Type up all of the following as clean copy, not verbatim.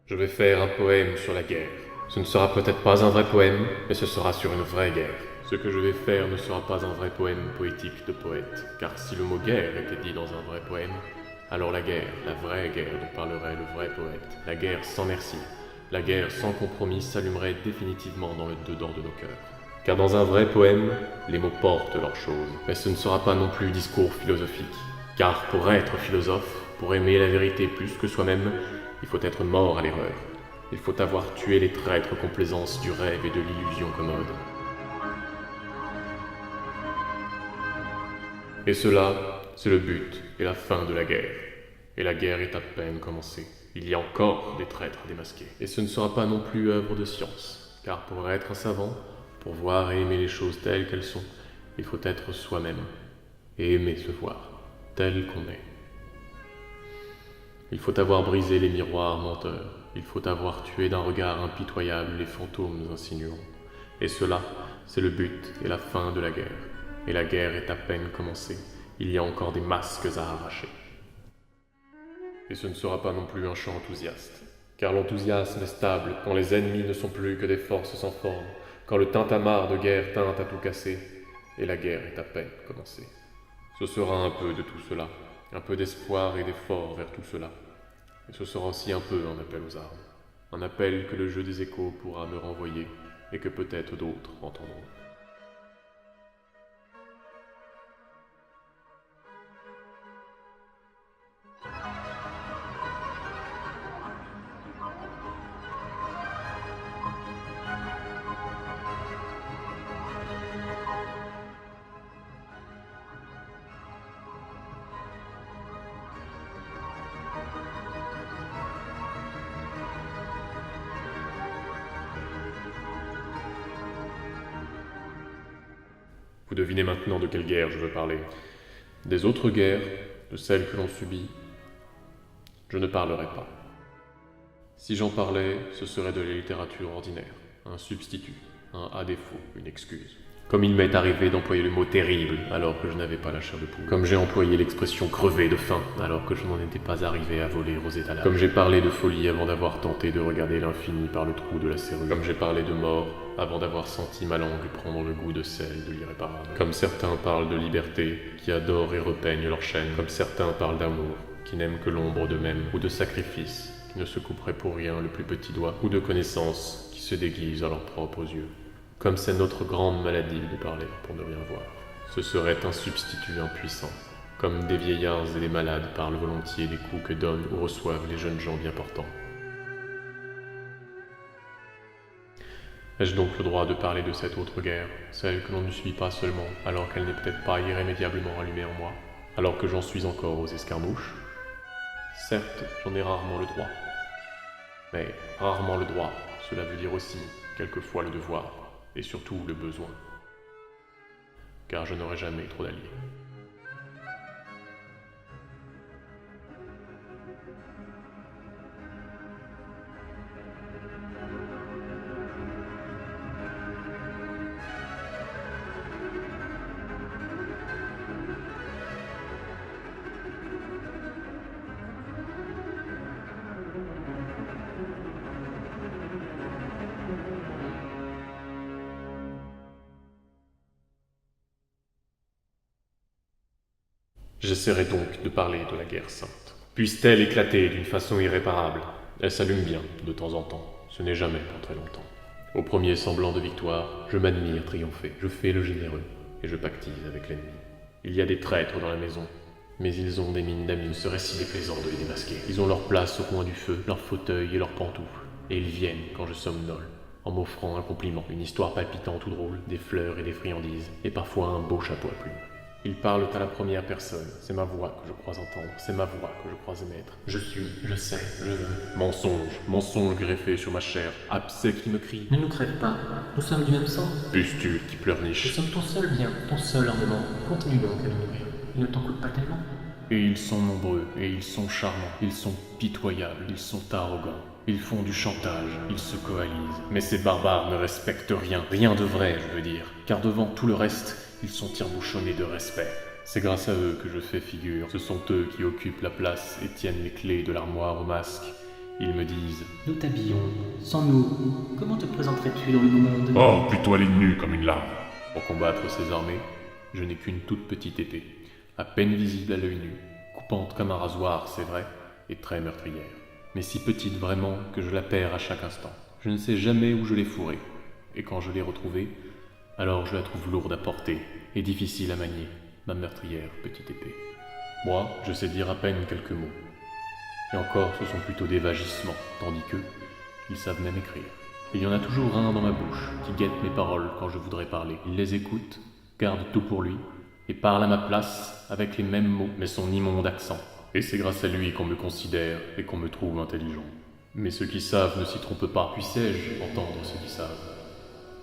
Je vais faire un poème sur la guerre. Ce ne sera peut-être pas un vrai poème, mais ce sera sur une vraie guerre. Ce que je vais faire ne sera pas un vrai poème poétique de poète, car si le mot guerre était dit dans un vrai poème, alors la guerre, la vraie guerre dont parlerait le vrai poète, la guerre sans merci, la guerre sans compromis s'allumerait définitivement dans le dedans de nos cœurs. Car dans un vrai poème, les mots portent leurs choses, mais ce ne sera pas non plus discours philosophique. Car pour être philosophe, pour aimer la vérité plus que soi-même, il faut être mort à l'erreur. Il faut avoir tué les traîtres complaisances du rêve et de l'illusion commode. Et cela, c'est le but et la fin de la guerre. Et la guerre est à peine commencée. Il y a encore des traîtres démasqués. Et ce ne sera pas non plus œuvre de science, car pour être un savant, pour voir et aimer les choses telles qu'elles sont, il faut être soi-même, et aimer se voir, tel qu'on est. Il faut avoir brisé les miroirs menteurs, il faut avoir tué d'un regard impitoyable les fantômes insinuants. Et cela, c'est le but et la fin de la guerre. Et la guerre est à peine commencée, il y a encore des masques à arracher. Et ce ne sera pas non plus un chant enthousiaste, car l'enthousiasme est stable quand les ennemis ne sont plus que des forces sans forme, quand le tintamarre de guerre teinte à tout casser, et la guerre est à peine commencée. Ce sera un peu de tout cela, un peu d'espoir et d'effort vers tout cela. Et ce sera aussi un peu un appel aux armes, un appel que le jeu des échos pourra me renvoyer et que peut-être d'autres entendront. Vous devinez maintenant de quelle guerre je veux parler. Des autres guerres, de celles que l'on subit, je ne parlerai pas. Si j'en parlais, ce serait de la littérature ordinaire, un substitut, un à défaut, une excuse. Comme il m'est arrivé d'employer le mot terrible alors que je n'avais pas la chair de poule. Comme j'ai employé l'expression crever de faim alors que je n'en étais pas arrivé à voler aux étalages. Comme j'ai parlé de folie avant d'avoir tenté de regarder l'infini par le trou de la serrure. Comme j'ai parlé de mort avant d'avoir senti ma langue prendre le goût de sel de l'irréparable. Comme certains parlent de liberté, qui adorent et repeignent leurs chaînes. Comme certains parlent d'amour, qui n'aiment que l'ombre d'eux-mêmes. Ou de sacrifice, qui ne se couperaient pour rien le plus petit doigt. Ou de connaissances, qui se déguisent à leurs propres yeux. Comme c'est notre grande maladie de parler pour ne rien voir. Ce serait un substitut impuissant. Comme des vieillards et des malades parlent volontiers des coups que donnent ou reçoivent les jeunes gens bien portants. Ai-je donc le droit de parler de cette autre guerre, celle que l'on ne suit pas seulement, alors qu'elle n'est peut-être pas irrémédiablement allumée en moi, alors que j'en suis encore aux escarmouches? Certes, j'en ai rarement le droit. Mais rarement le droit, cela veut dire aussi, quelquefois le devoir, et surtout le besoin. Car je n'aurai jamais trop d'alliés. J'essaierai donc de parler de la guerre sainte. Puisse-t-elle éclater d'une façon irréparable? Elle s'allume bien, de temps en temps. Ce n'est jamais pour très longtemps. Au premier semblant de victoire, je m'admire triompher. Je fais le généreux, et je pactise avec l'ennemi. Il y a des traîtres dans la maison, mais ils ont des mines d'amis. Il serait si déplaisant de les démasquer. Ils ont leur place au coin du feu, leur fauteuil et leurs pantoufles. Et ils viennent quand je somnole, en m'offrant un compliment, une histoire palpitante ou drôle, des fleurs et des friandises, et parfois un beau chapeau à plumes. Ils parlent à la première personne, c'est ma voix que je crois entendre, c'est ma voix que je crois émettre. Je suis, je sais, je veux. Mensonge, mensonge greffé sur ma chair, abcès qui me crie. Ne nous crève pas, nous sommes du même sang. Pustule qui Nous pleurniche. sommes ton seul bien, ton seul armement. Continue donc à nous nourrir. Il ne t'en coûte pas tellement. Et ils sont nombreux, et ils sont charmants, ils sont pitoyables, ils sont arrogants. Ils font du chantage, ils se coalisent. Mais ces barbares ne respectent rien, rien de vrai, je veux dire, car devant tout le reste, ils sont tire-bouchonnés de respect. C'est grâce à eux que je fais figure. Ce sont eux qui occupent la place et tiennent les clés de l'armoire au masque. Ils me disent Nous t'habillons. Sans nous, comment te présenterais-tu dans le monde? Oh, plutôt aller nu comme une larve. pour combattre ces armées, je n'ai qu'une toute petite épée, à peine visible à l'œil nu, coupante comme un rasoir, c'est vrai, et très meurtrière, mais si petite vraiment que je la perds à chaque instant. Je ne sais jamais où je l'ai fourrée, et quand je l'ai retrouvée, alors je la trouve lourde à porter et difficile à manier, ma meurtrière petite épée. Moi, je sais dire à peine quelques mots. Et encore, ce sont plutôt des vagissements, tandis qu'eux, ils savent même écrire. Il y en a toujours un dans ma bouche qui guette mes paroles quand je voudrais parler. Il les écoute, garde tout pour lui, et parle à ma place avec les mêmes mots, mais son immonde accent. Et c'est grâce à lui qu'on me considère et qu'on me trouve intelligent. Mais ceux qui savent ne s'y trompent pas, puissais-je entendre ceux qui savent.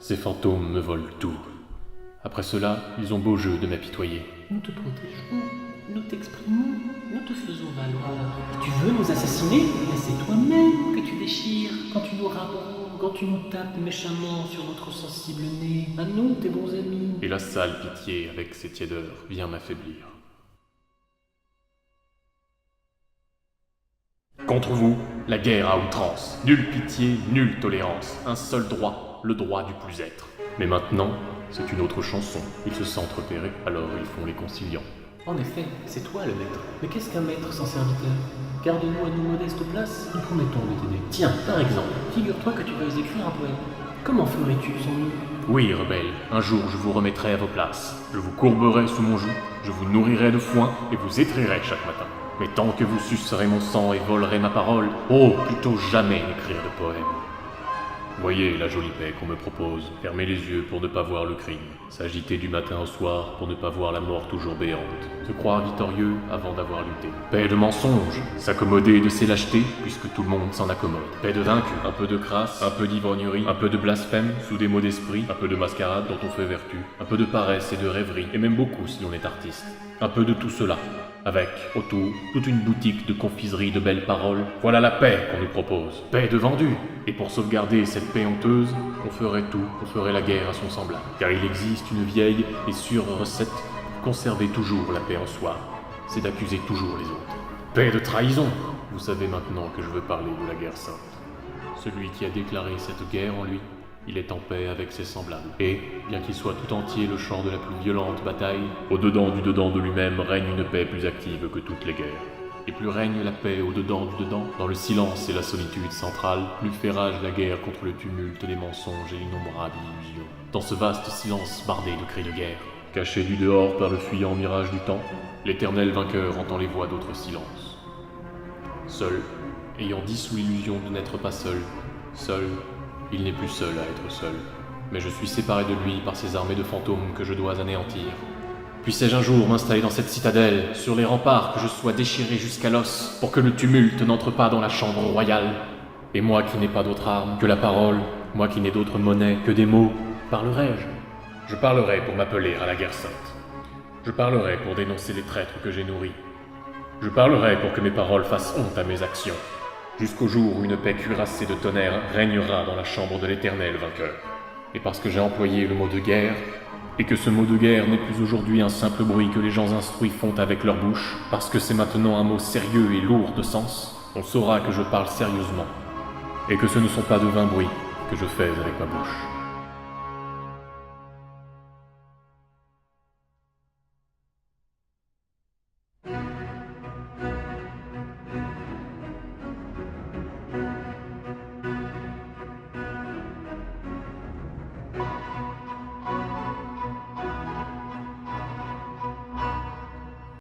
Ces fantômes me volent tout. Après cela, ils ont beau jeu de m'apitoyer. Nous te protégeons, nous t'exprimons, nous te faisons valoir. Tu veux nous assassiner? Mais c'est toi-même que tu déchires quand tu nous rabroues, quand tu nous tapes méchamment sur notre sensible nez. À nous, tes bons amis. Et la sale pitié, avec ses tiédeurs, vient m'affaiblir. Contre vous, la guerre à outrance. Nulle pitié, nulle tolérance. Un seul droit, le droit du plus-être. Mais maintenant, c'est une autre chanson. Ils se sentent repérés, alors ils font les conciliants. En effet, c'est toi le maître. Mais qu'est-ce qu'un maître sans serviteur? Garde-nous à nos modestes places, nous promettons de t'aider. Tiens, par exemple, figure-toi que tu veux écrire un poème. Comment ferais-tu sans nous? Oui, rebelles, un jour je vous remettrai à vos places. Je vous courberai sous mon joug, je vous nourrirai de foin et vous étrierai chaque matin. Mais tant que vous sucerez mon sang et volerez ma parole, oh, plutôt jamais écrire de poème. Voyez la jolie paix qu'on me propose, fermer les yeux pour ne pas voir le crime, s'agiter du matin au soir pour ne pas voir la mort toujours béante, se croire victorieux avant d'avoir lutté. Paix de mensonges, s'accommoder de ses lâchetés puisque tout le monde s'en accommode. Paix de vaincu, un peu de crasse, un peu d'ivrognerie, un peu de blasphème sous des mots d'esprit, un peu de mascarade dont on fait vertu, un peu de paresse et de rêverie, et même beaucoup si l'on est artiste. Un peu de tout cela. Avec, autour, toute une boutique de confiserie de belles paroles. Voilà la paix qu'on nous propose. Paix de vendu. Et pour sauvegarder cette paix honteuse, on ferait tout, on ferait la guerre à son semblable. Car il existe une vieille et sûre recette pour conserver toujours la paix en soi. C'est d'accuser toujours les autres. Paix de trahison. Vous savez maintenant que je veux parler de la guerre sainte. Celui qui a déclaré cette guerre en lui, il est en paix avec ses semblables. Et, bien qu'il soit tout entier le champ de la plus violente bataille, au-dedans du dedans de lui-même règne une paix plus active que toutes les guerres. Et plus règne la paix au-dedans du dedans, dans le silence et la solitude centrale, plus fait rage la guerre contre le tumulte des mensonges et l'innombrable illusion. Dans ce vaste silence bardé de cris de guerre, caché du dehors par le fuyant mirage du temps, l'éternel vainqueur entend les voix d'autres silences. Seul, ayant dissous l'illusion de n'être pas seul, il n'est plus seul à être seul, mais je suis séparé de lui par ces armées de fantômes que je dois anéantir. Puissais-je un jour m'installer dans cette citadelle, sur les remparts, que je sois déchiré jusqu'à l'os, pour que le tumulte n'entre pas dans la chambre royale. Et moi qui n'ai pas d'autre arme que la parole, moi qui n'ai d'autre monnaie que des mots, parlerai-je? Je parlerai pour m'appeler à la guerre sainte. Je parlerai pour dénoncer les traîtres que j'ai nourris. Je parlerai pour que mes paroles fassent honte à mes actions. Jusqu'au jour où une paix cuirassée de tonnerre régnera dans la chambre de l'éternel vainqueur. Et parce que j'ai employé le mot de guerre, et que ce mot de guerre n'est plus aujourd'hui un simple bruit que les gens instruits font avec leur bouche, parce que c'est maintenant un mot sérieux et lourd de sens, on saura que je parle sérieusement, et que ce ne sont pas de vains bruits que je fais avec ma bouche.